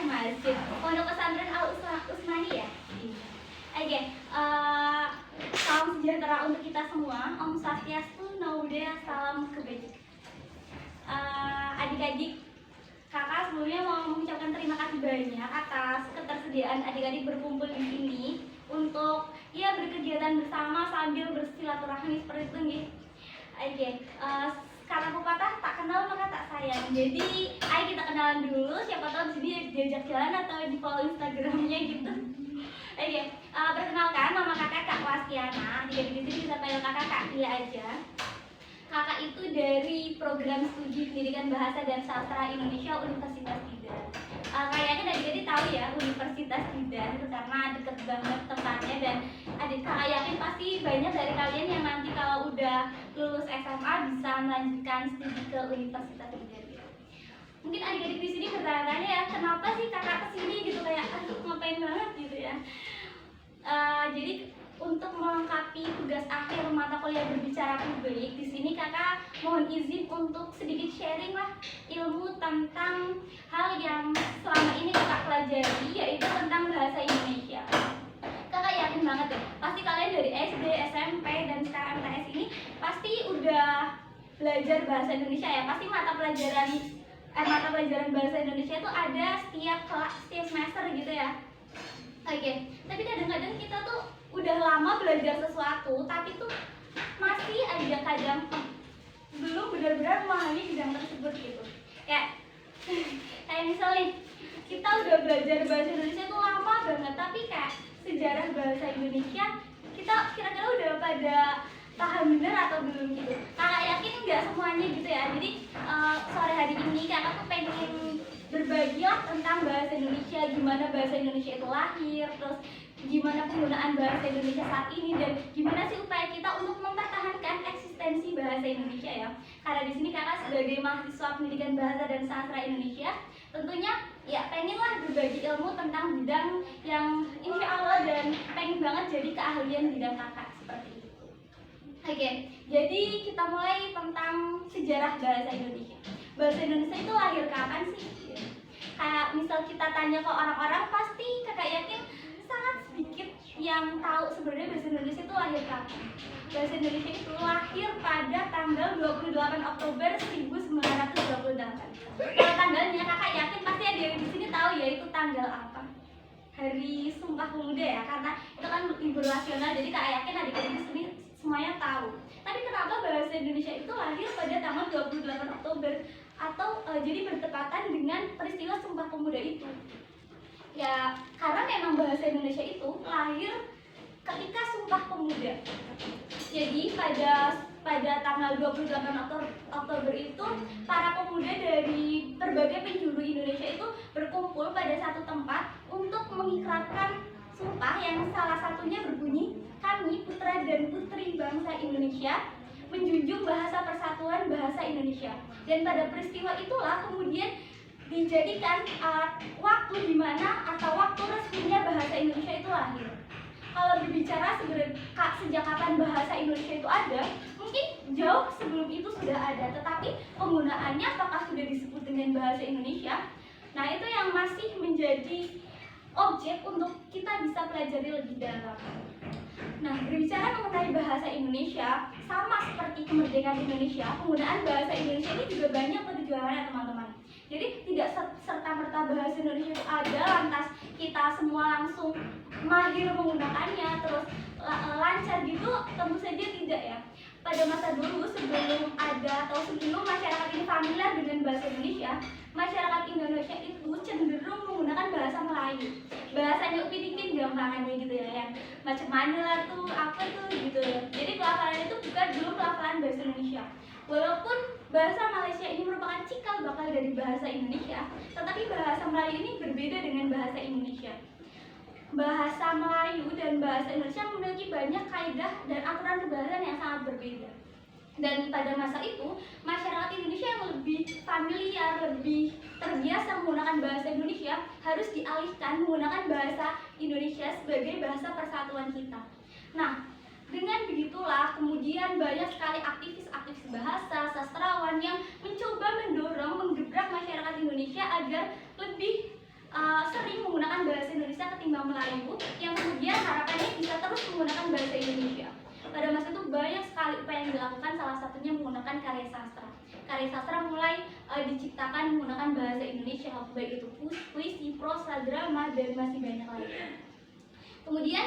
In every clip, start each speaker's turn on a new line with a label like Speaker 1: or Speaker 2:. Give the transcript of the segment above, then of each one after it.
Speaker 1: Masjid Pondok Pesantren Al Utsmani ya. Oke, salam sejahtera untuk kita semua. Om Swastiastu, Namo Buddhaya, salam kebajikan. Adik-adik, kakak sebelumnya mau mengucapkan terima kasih banyak atas ketersediaan adik-adik berkumpul di sini untuk ya berkegiatan bersama sambil bersilaturahmi seperti itu nih. Oke, kata pepatah tak kenal maka tak sayang. Jadi, ayo kita kenalan dulu. Siapa tahu di sini diajak jalan atau di follow Instagramnya gitu. Oke, perkenalkan nama kakak Kak Wastiana. Adik-adik di sini bisa panggil kakak Kak Tia aja. Kakak itu dari program studi pendidikan bahasa dan sastra Indonesia Universitas Tidar. Kayaknya adik-adik tahu ya Universitas Tidar itu karena deket banget tempatnya, dan kakak yakin pasti banyak dari kalian yang nanti kalau udah lulus SMA bisa melanjutkan studi ke Universitas Tidar. Mungkin adik-adik di sini bertanya-tanya ya, kenapa sih kakak kesini gitu, kayak aduh ngapain banget gitu ya. Jadi untuk melengkapi tugas akhir mata kuliah berbicara publik, di sini kakak mohon izin untuk sedikit sharing lah ilmu tentang hal yang selama ini kakak pelajari, yaitu tentang bahasa Indonesia. Kakak yakin banget deh, pasti kalian dari SD, SMP, dan sekarang MTS ini pasti udah belajar bahasa Indonesia ya. Pasti mata pelajaran bahasa Indonesia itu ada setiap kelas, setiap semester gitu ya. Oke, tapi kadang-kadang kita tuh udah lama belajar sesuatu, tapi tuh masih aja kadang belum benar-benar memahami bidang tersebut gitu. Kayak misalnya kita udah belajar bahasa Indonesia tuh lama banget, tapi kayak sejarah bahasa Indonesia kita kira-kira udah pada paham bener atau belum gitu. Kakak yakin nggak semuanya gitu ya. Jadi sore hari ini kakak tuh pengen berbagi lah tentang bahasa Indonesia, gimana bahasa Indonesia itu lahir, terus gimana penggunaan bahasa Indonesia saat ini, dan gimana sih upaya kita untuk mempertahankan eksistensi bahasa Indonesia ya. Karena di sini kakak sebagai mahasiswa pendidikan bahasa dan sastra Indonesia, tentunya ya pengen lah berbagi ilmu tentang bidang yang insya Allah dan pengen banget jadi keahlian bidang kakak seperti itu. Oke, jadi kita mulai tentang sejarah bahasa Indonesia. Bahasa Indonesia itu lahir kapan sih? Kayak misal kita tanya ke orang-orang, pasti kakak yakin sangat sedikit yang tahu sebenarnya bahasa Indonesia itu lahir kapan. Bahasa Indonesia itu lahir pada tanggal 28 Oktober 1928. Kalau tanggalnya kakak yakin pasti ada yang di sini tahu, yaitu tanggal apa? Hari Sumpah Pemuda ya, karena itu kan libur nasional, jadi kakak yakin adik-adik di sini semuanya tahu. Tapi kenapa bahasa Indonesia itu lahir pada tanggal 28 Oktober atau jadi bertepatan dengan peristiwa Sumpah Pemuda itu? Ya, karena memang bahasa Indonesia itu lahir ketika Sumpah Pemuda. Jadi pada tanggal 28 Oktober itu para pemuda dari berbagai penjuru Indonesia itu berkumpul pada satu tempat untuk mengikrarkan sumpah yang salah satunya berbunyi, kami putra dan putri bangsa Indonesia menjunjung bahasa persatuan bahasa Indonesia. Dan pada peristiwa itulah kemudian dijadikan waktu di mana atau waktu resminya bahasa Indonesia itu lahir. Kalau berbicara sejak kapan bahasa Indonesia itu ada, mungkin jauh sebelum itu sudah ada, tetapi penggunaannya apakah sudah disebut dengan bahasa Indonesia? Nah, itu yang masih menjadi objek untuk kita bisa pelajari lebih dalam. Nah, berbicara mengenai bahasa Indonesia, sama seperti kemerdekaan Indonesia, penggunaan bahasa Indonesia ini juga banyak perjuangannya teman-teman. Jadi tidak serta-merta bahasa Indonesia itu ada lantas kita semua langsung mahir menggunakannya terus lancar gitu, tentu saja tidak ya. Pada masa dulu sebelum masyarakat ini familiar dengan bahasa Indonesia, masyarakat Indonesia itu cenderung menggunakan bahasa Melayu. Bahasanya Upin Ipin gampangannya gitu ya, yang macam mana lah tuh, apa tuh gitu ya. Jadi pelafalan itu bukan dulu pelafalan bahasa Indonesia. Walaupun bahasa Malaysia ini merupakan cikal bakal dari bahasa Indonesia, tetapi bahasa Melayu ini berbeda dengan bahasa Indonesia. Bahasa Melayu dan bahasa Indonesia memiliki banyak kaidah dan aturan kebahasaan yang sangat berbeda. Dan pada masa itu, masyarakat Indonesia yang lebih familiar, lebih terbiasa menggunakan bahasa Indonesia harus dialihkan menggunakan bahasa Indonesia sebagai bahasa persatuan kita. Nah, dengan begitulah kemudian banyak sekali aktivis bahasa, sastrawan yang mencoba mendorong, menggebrak masyarakat Indonesia agar lebih ketimbang Melayu, yang kemudian harapannya bisa terus menggunakan bahasa Indonesia. Pada masa itu banyak sekali upaya yang dilakukan, salah satunya menggunakan karya sastra. Karya sastra mulai diciptakan menggunakan bahasa Indonesia, baik itu puisi, prosa, drama, dan masih banyak lainnya. Kemudian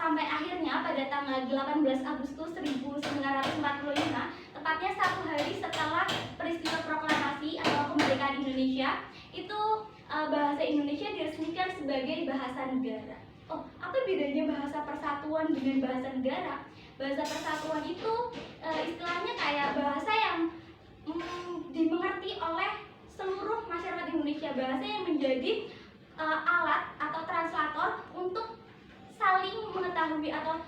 Speaker 1: sampai akhirnya pada tanggal 18 Agustus 1945, tepatnya 1 hari setelah peristiwa proklamasi atau kemerdekaan Indonesia, itu bahasa Indonesia diresmikan sebagai bahasa negara. Oh, apa bedanya bahasa persatuan dengan bahasa negara? Bahasa persatuan itu istilahnya kayak bahasa yang dimengerti oleh seluruh masyarakat Indonesia, bahasa yang menjadi alat atau translator untuk saling mengetahui atau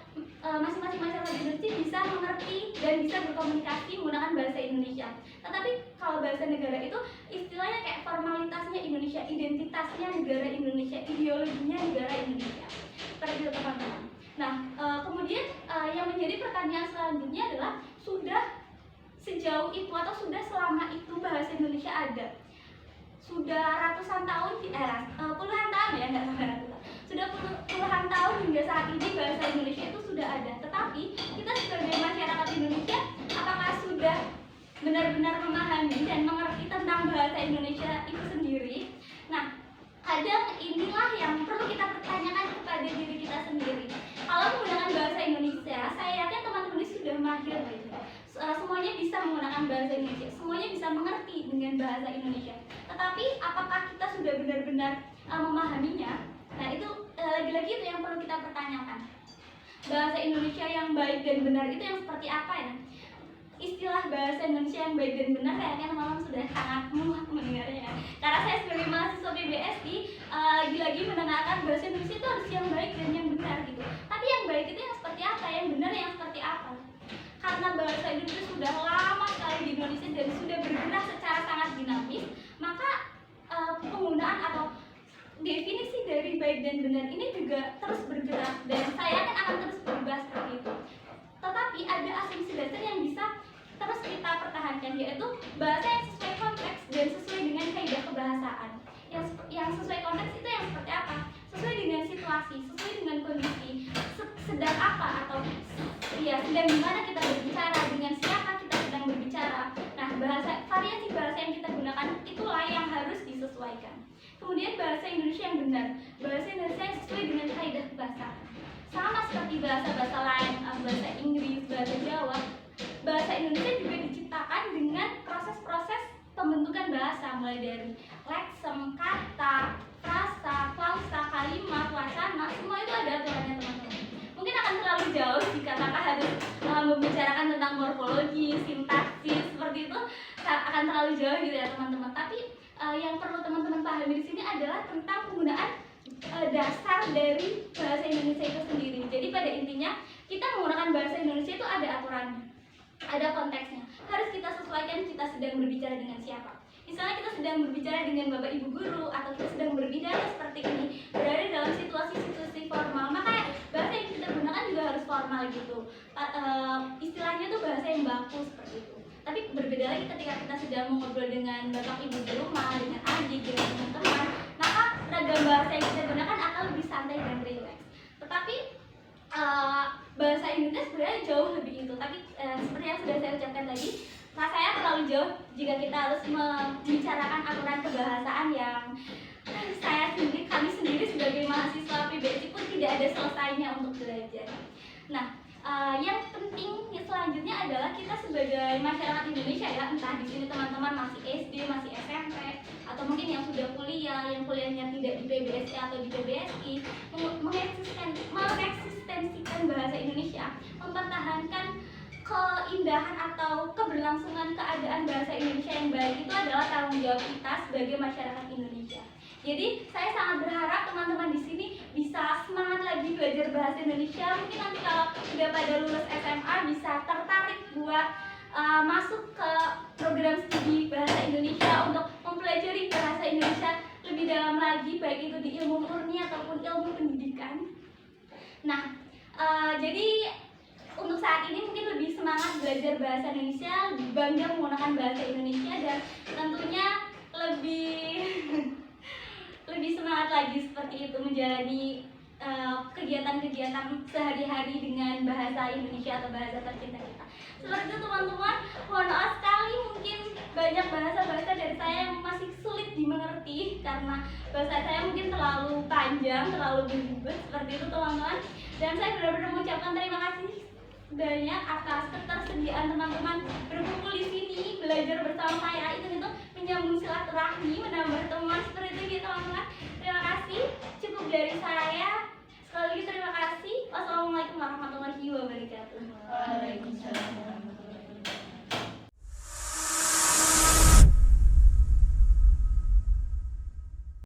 Speaker 1: masing-masing masyarakat Indonesia bisa mengerti dan bisa berkomunikasi menggunakan bahasa Indonesia. Tetapi kalau bahasa negara itu istilahnya kayak formalitasnya Indonesia, identitasnya negara Indonesia, ideologinya negara Indonesia. Seperti itu teman-teman. Nah, kemudian yang menjadi pertanyaan selanjutnya adalah sudah sejauh itu atau sudah selama itu bahasa Indonesia ada? Sudah ratusan tahun, puluhan tahun ya, nggak sampai ratusan. Sudah puluhan tahun hingga saat ini bahasa Indonesia itu sudah ada. Tetapi kita sebagai masyarakat Indonesia, apakah sudah benar-benar memahami dan mengerti tentang bahasa Indonesia itu sendiri? Nah, kadang inilah yang perlu kita pertanyakan kepada diri kita sendiri. Kalau menggunakan bahasa Indonesia, saya yakin teman-teman sudah mahir gitu. Semuanya bisa menggunakan bahasa Indonesia, semuanya bisa mengerti dengan bahasa Indonesia. Tetapi apakah kita sudah benar-benar memahaminya? Nah, itu lagi-lagi itu yang perlu kita pertanyakan. Bahasa Indonesia yang baik dan benar itu yang seperti apa ya? Istilah bahasa Indonesia yang baik dan benar kayaknya teman-teman sudah sangat muak mendengarnya. Karena saya sebagai mahasiswa PBSI lagi-lagi mendengarkan bahasa Indonesia itu harus yang baik dan yang benar gitu. Tapi yang baik itu yang seperti apa? Yang benar yang seperti apa? Karena bahasa Indonesia sudah lama sekali di Indonesia dan sudah bergerak secara sangat dinamis, maka penggunaan atau definisi dari baik dan benar ini juga terus bergerak dan saya akan terus berubah seperti itu. Tetapi ada asumsi dasar yang bisa terus kita pertahankan, yaitu bahasa yang sesuai konteks dan sesuai dengan kaidah kebahasaan. Yang sesuai konteks itu yang seperti apa? Sesuai dengan situasi, sesuai dengan kondisi, sedang apa atau ya sedang di mana kita berbicara, dengan siapa kita sedang berbicara. Nah, variasi bahasa yang kita gunakan itulah yang harus disesuaikan. Kemudian bahasa Indonesia yang benar, bahasa Indonesia yang sesuai dengan kaidah kebahasaan. Sama seperti bahasa-bahasa lain, bahasa Inggris, bahasa Jawa, bahasa Indonesia juga diciptakan dengan proses-proses pembentukan bahasa, mulai dari leksem, kata, frasa, klausa, kalimat, wacana, semua itu ada aturannya teman-teman. Mungkin akan terlalu jauh jika kakak harus membicarakan tentang morfologi, sintaksis, seperti itu akan terlalu jauh gitu ya teman-teman. Tapi yang perlu teman-teman pahami di sini adalah tentang penggunaan dasar dari bahasa Indonesia itu sendiri. Jadi pada intinya kita menggunakan bahasa Indonesia itu ada aturannya, ada konteksnya. Harus kita sesuaikan kita sedang berbicara dengan siapa. Misalnya kita sedang berbicara dengan bapak ibu guru atau kita sedang berbicara seperti ini, berada dalam situasi-situasi formal, maka bahasa yang kita gunakan juga harus formal gitu. Istilahnya tuh bahasa yang baku seperti itu. Tapi berbeda lagi ketika kita sedang mengobrol dengan bapak ibu di rumah, dengan adik, dengan teman-teman, maka ragam bahasa yang kita gunakan akan lebih santai dan rileks. Tetapi bahasa Indonesia sebenarnya jauh lebih itu. Tapi seperti yang sudah saya ucapkan tadi, rasanya terlalu jauh jika kita harus membicarakan aturan kebahasaan yang kami sendiri sebagai mahasiswa PBSI pun tidak ada selesainya untuk belajar. Nah, yang penting selanjutnya adalah kita sebagai masyarakat Indonesia ya, entah di sini teman-teman masih SD, masih SMP, atau mungkin yang sudah kuliah, yang kuliahnya tidak di PBSI atau di PBSI, mengeksistensikan bahasa Indonesia, mempertahankan keindahan atau keberlangsungan keadaan bahasa Indonesia yang baik itu adalah tanggung jawab kita sebagai masyarakat Indonesia. Jadi saya sangat berharap teman-teman di sini bisa semangat lagi belajar bahasa Indonesia. Mungkin nanti kalau sudah pada lulus SMA bisa tertarik buat masuk ke program studi bahasa Indonesia untuk mempelajari bahasa Indonesia lebih dalam lagi, baik itu di ilmu murni ataupun ilmu pendidikan. Nah, jadi untuk saat ini mungkin lebih semangat belajar bahasa Indonesia, lebih bangga menggunakan bahasa Indonesia, dan tentunya lebih semangat lagi seperti itu menjalani kegiatan-kegiatan sehari-hari dengan bahasa Indonesia atau bahasa tercinta kita. Seperti itu teman-teman, mohon maaf sekali mungkin banyak bahasa-bahasa dari saya yang masih sulit dimengerti karena bahasa saya mungkin terlalu panjang, terlalu berlibat seperti itu teman-teman. Dan saya benar-benar mengucapkan terima kasih banyak atas ketersediaan teman-teman berkumpul di sini belajar bersama saya, itu menyambung silaturahmi, menambah teman seperti itu